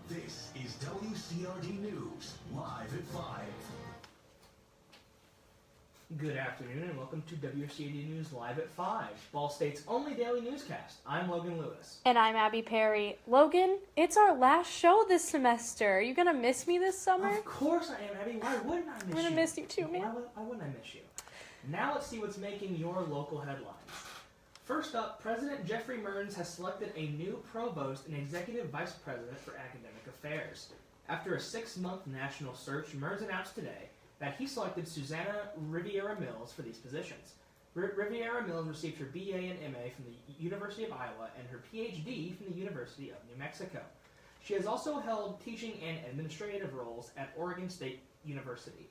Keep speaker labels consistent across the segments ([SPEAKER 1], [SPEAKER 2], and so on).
[SPEAKER 1] This is WCRD News, live at 5.
[SPEAKER 2] Good afternoon and welcome to WCRD News Live at 5, Ball State's only daily newscast. I'm Logan Lewis.
[SPEAKER 3] And I'm Abby Perry. Logan, it's our last show this semester. Are you going to miss me this summer?
[SPEAKER 2] Of course I am, Abby. Why wouldn't I miss you?
[SPEAKER 3] I'm going to miss you too, man.
[SPEAKER 2] Why wouldn't I miss you? Now let's see what's making your local headlines. First up, President Jeffrey Mearns has selected a new provost and executive vice president for academic affairs. After a 6-month national search, Mearns announced today that he selected Susanna Riviera-Mills for these positions. Riviera-Mills received her BA and MA from the University of Iowa and her PhD from the University of New Mexico. She has also held teaching and administrative roles at Oregon State University.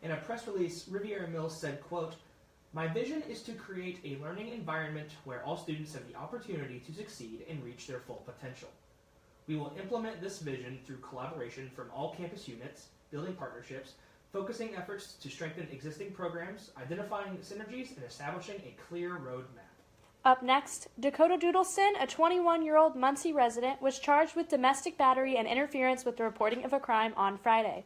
[SPEAKER 2] In a press release, Riviera-Mills said, quote, "My vision is to create a learning environment where all students have the opportunity to succeed and reach their full potential. We will implement this vision through collaboration from all campus units, building partnerships, focusing efforts to strengthen existing programs, identifying synergies, and establishing a clear roadmap."
[SPEAKER 3] Up next, Dakota Doodleson, a 21-year-old Muncie resident, was charged with domestic battery and interference with the reporting of a crime on Friday.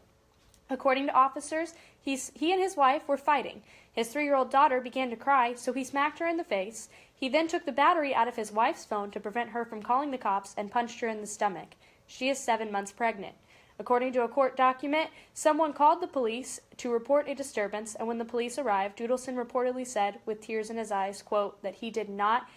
[SPEAKER 3] According to officers, he and his wife were fighting. His 3-year-old daughter began to cry, so he smacked her in the face. He then took the battery out of his wife's phone to prevent her from calling the cops and punched her in the stomach. She is 7 months pregnant. According to a court document, someone called the police to report a disturbance, and when the police arrived, Doodleson reportedly said, with tears in his eyes, quote, that he did not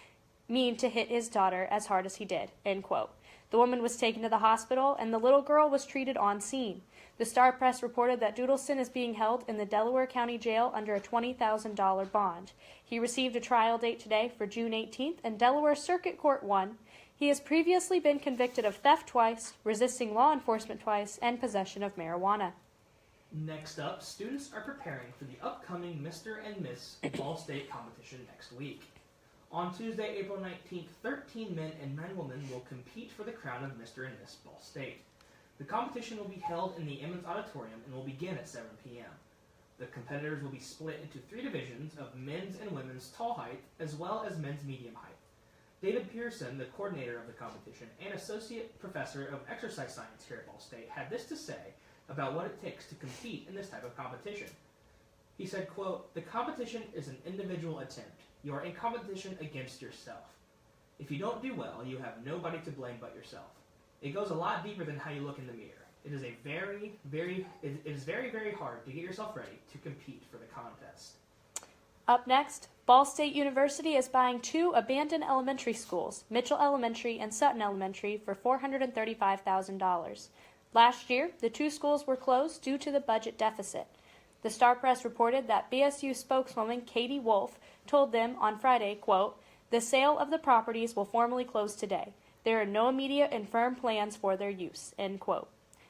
[SPEAKER 3] mean to hit his daughter as hard as he did, end quote. The woman was taken to the hospital, and the little girl was treated on scene. The Star Press reported that Doodleson is being held in the Delaware County Jail under a $20,000 bond. He received a trial date today for June 18th, and Delaware Circuit Court won. He has previously been convicted of theft twice, resisting law enforcement twice, and possession of marijuana.
[SPEAKER 2] Next up, students are preparing for the upcoming Mr. and Miss Ball State competition next week. On Tuesday, April 19th, 13 men and 9 women will compete for the crown of Mr. and Miss Ball State. The competition will be held in the Emmons Auditorium and will begin at 7 p.m. The competitors will be split into 3 divisions of men's and women's tall height, as well as men's medium height. David Pearson, the coordinator of the competition and associate professor of exercise science here at Ball State, had this to say about what it takes to compete in this type of competition. He said, quote, "The competition is an individual attempt. You are in competition against yourself. If you don't do well, you have nobody to blame but yourself. It goes a lot deeper than how you look in the mirror. It is very hard to get yourself ready to compete for the contest."
[SPEAKER 3] Up next, Ball State University is buying 2 abandoned elementary schools, Mitchell Elementary and Sutton Elementary, for $435,000. Last year, the 2 schools were closed due to the budget deficit. The Star Press reported that BSU spokeswoman Katie Wolf told them on Friday, quote, "The sale of the properties will formally close today. There are no immediate and firm plans for their use," end quote.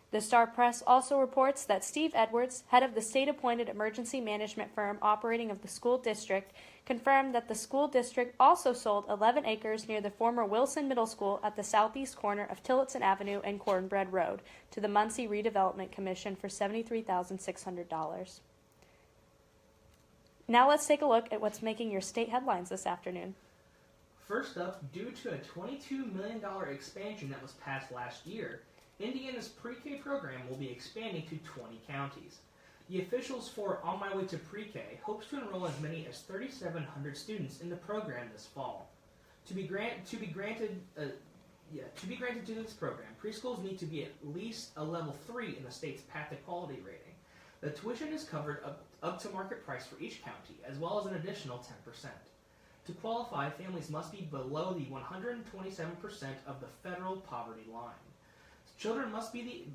[SPEAKER 3] The Star Press also reports that Steve Edwards, head of the state-appointed emergency management firm operating of the school district, confirmed that the school district also sold 11 acres near the former Wilson Middle School at the southeast corner of Tillotson Avenue and Cornbread Road to the Muncie Redevelopment Commission for $73,600. Now let's take a look at what's making your state headlines this afternoon.
[SPEAKER 2] First up, due to a $22 million expansion that was passed last year, Indiana's pre-K program will be expanding to 20 counties. The officials for On My Way to Pre-K hopes to enroll as many as 3,700 students in the program this fall. To be granted to this program, preschools need to be at least a level 3 in the state's Path Equality rating. The tuition is covered up to market price for each county, as well as an additional 10%. To qualify, families must be below the 127% of the federal poverty line. Children must be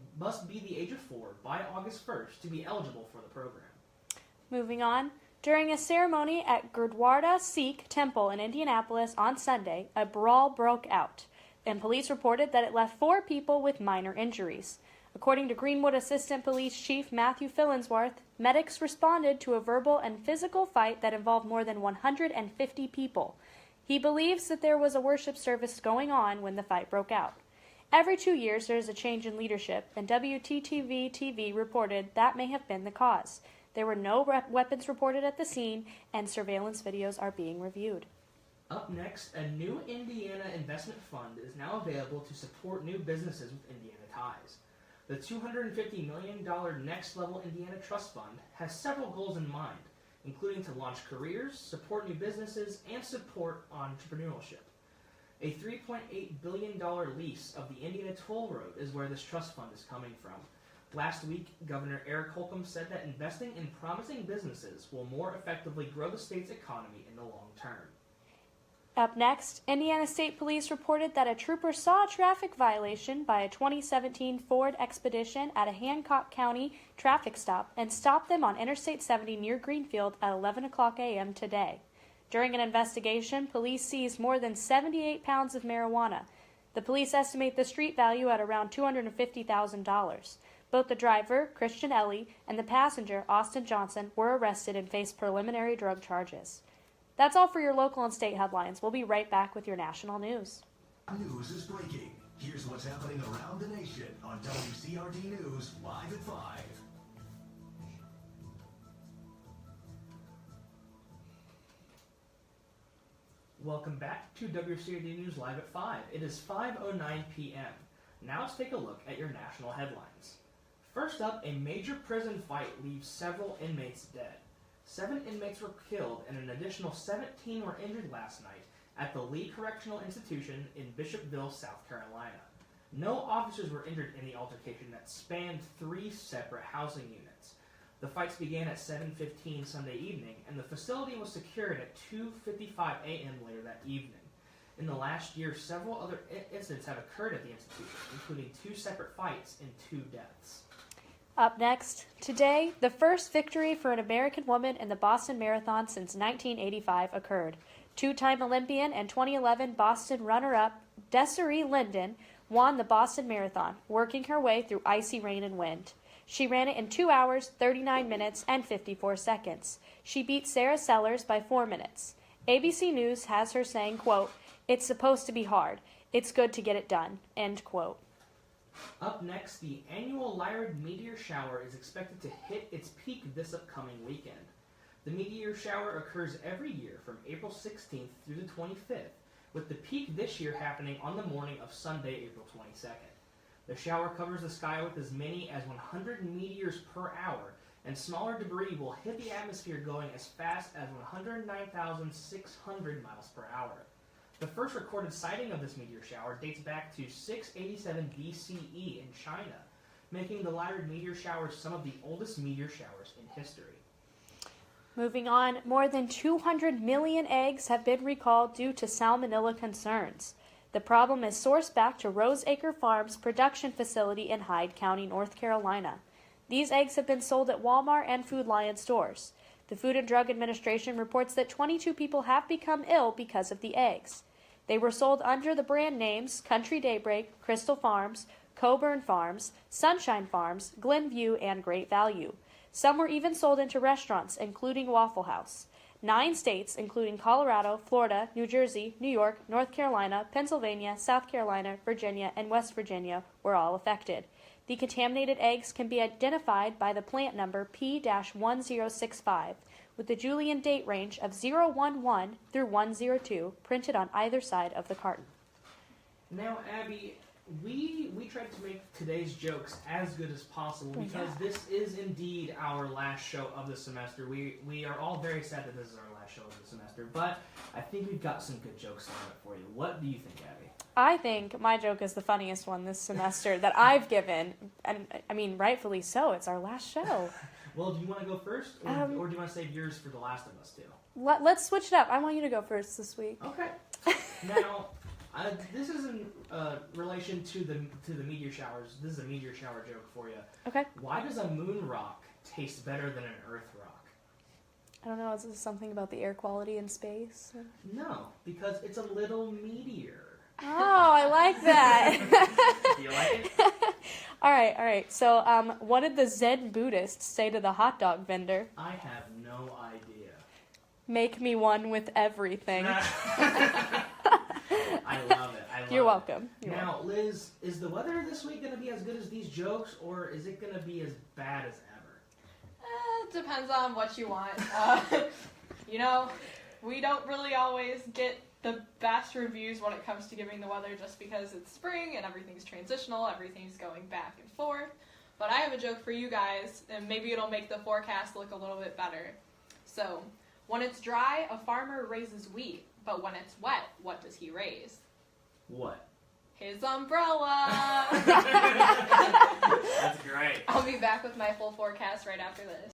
[SPEAKER 2] the age of 4 by August 1st to be eligible for the program.
[SPEAKER 3] Moving on, during a ceremony at Gurdwara Sikh Temple in Indianapolis on Sunday, a brawl broke out, and police reported that it left 4 people with minor injuries. According to Greenwood Assistant Police Chief Matthew Fillinsworth, medics responded to a verbal and physical fight that involved more than 150 people. He believes that there was a worship service going on when the fight broke out. Every 2 years, there is a change in leadership, and WTTV-TV reported that may have been the cause. There were no weapons reported at the scene, and surveillance videos are being reviewed.
[SPEAKER 2] Up next, a new Indiana investment fund is now available to support new businesses with Indiana ties. The $250 million Next Level Indiana Trust Fund has several goals in mind, including to launch careers, support new businesses, and support entrepreneurship. A $3.8 billion lease of the Indiana Toll Road is where this trust fund is coming from. Last week, Governor Eric Holcomb said that investing in promising businesses will more effectively grow the state's economy in the long term.
[SPEAKER 3] Up next, Indiana State Police reported that a trooper saw a traffic violation by a 2017 Ford Expedition at a Hancock County traffic stop and stopped them on Interstate 70 near Greenfield at 11 o'clock a.m. today. During an investigation, police seized more than 78 pounds of marijuana. The police estimate the street value at around $250,000. Both the driver, Christian Ellie, and the passenger, Austin Johnson, were arrested and faced preliminary drug charges. That's all for your local and state headlines. We'll be right back with your national news.
[SPEAKER 1] News is breaking. Here's what's happening around the nation on WCRD News Live at 5.
[SPEAKER 2] Welcome back to WCRD News Live at 5. It is 5:09 p.m. Now let's take a look at your national headlines. First up, a major prison fight leaves several inmates dead. 7 inmates were killed and an additional 17 were injured last night at the Lee Correctional Institution in Bishopville, South Carolina. No officers were injured in the altercation that spanned 3 separate housing units. The fights began at 7:15 Sunday evening, and the facility was secured at 2:55 a.m. later that evening. In the last year, several other incidents have occurred at the institution, including 2 separate fights and 2 deaths.
[SPEAKER 3] Up next, today, the first victory for an American woman in the Boston Marathon since 1985 occurred. 2-time Olympian and 2011 Boston runner-up Desiree Linden won the Boston Marathon, working her way through icy rain and wind. She ran it in 2 hours, 39 minutes, and 54 seconds. She beat Sarah Sellers by 4 minutes. ABC News has her saying, quote, "It's supposed to be hard. It's good to get it done," end quote.
[SPEAKER 2] Up next, the annual Lyrid meteor shower is expected to hit its peak this upcoming weekend. The meteor shower occurs every year from April 16th through the 25th, with the peak this year happening on the morning of Sunday, April 22nd. The shower covers the sky with as many as 100 meteors per hour, and smaller debris will hit the atmosphere going as fast as 109,600 miles per hour. The first recorded sighting of this meteor shower dates back to 687 BCE in China, making the Lyrid meteor shower some of the oldest meteor showers in history.
[SPEAKER 3] Moving on, more than 200 million eggs have been recalled due to salmonella concerns. The problem is sourced back to Roseacre Farms production facility in Hyde County, North Carolina. These eggs have been sold at Walmart and Food Lion stores. The Food and Drug Administration reports that 22 people have become ill because of the eggs. They were sold under the brand names Country Daybreak, Crystal Farms, Coburn Farms, Sunshine Farms, Glenview, and Great Value. Some were even sold into restaurants, including Waffle House. 9 states, including Colorado, Florida, New Jersey, New York, North Carolina, Pennsylvania, South Carolina, Virginia, and West Virginia, were all affected. The contaminated eggs can be identified by the plant number P-1065, with the Julian date range of 011 through 102 printed on either side of the carton.
[SPEAKER 2] Now, Abby, we tried to make today's jokes as good as possible because this is indeed our last show of the semester. We are all very sad that this is our last show of the semester, but I think we've got some good jokes lined up for you. What do you think, Abby?
[SPEAKER 3] I think my joke is the funniest one this semester that I've given, and I mean, rightfully so. It's our last show.
[SPEAKER 2] Well, do you want to go first, or do you want to save yours for The Last of Us, too?
[SPEAKER 3] Let's switch it up. I want you to go first this week.
[SPEAKER 2] Okay. Now, this is in relation to the meteor showers. This is a meteor shower joke for you.
[SPEAKER 3] Okay.
[SPEAKER 2] Why does a moon rock taste better than an earth rock?
[SPEAKER 3] I don't know. Is this something about the air quality in space?
[SPEAKER 2] No, because it's a little meteor.
[SPEAKER 3] Oh, I like that.
[SPEAKER 2] Do you like it?
[SPEAKER 3] All right. So, what did the Zen Buddhist say to the hot dog vendor?
[SPEAKER 2] I have no idea.
[SPEAKER 3] Make me one with everything.
[SPEAKER 2] I love it.
[SPEAKER 3] You're welcome.
[SPEAKER 2] Now, Liz, is the weather this week going to be as good as these jokes, or is it going to be as bad as ever?
[SPEAKER 4] It depends on what you want. We don't really always get the best reviews when it comes to giving the weather just because it's spring and everything's transitional, everything's going back and forth. But I have a joke for you guys, and maybe it'll make the forecast look a little bit better. So, when it's dry, a farmer raises wheat, but when it's wet, what does he raise?
[SPEAKER 2] What?
[SPEAKER 4] His umbrella!
[SPEAKER 2] That's great.
[SPEAKER 4] I'll be back with my full forecast right after this.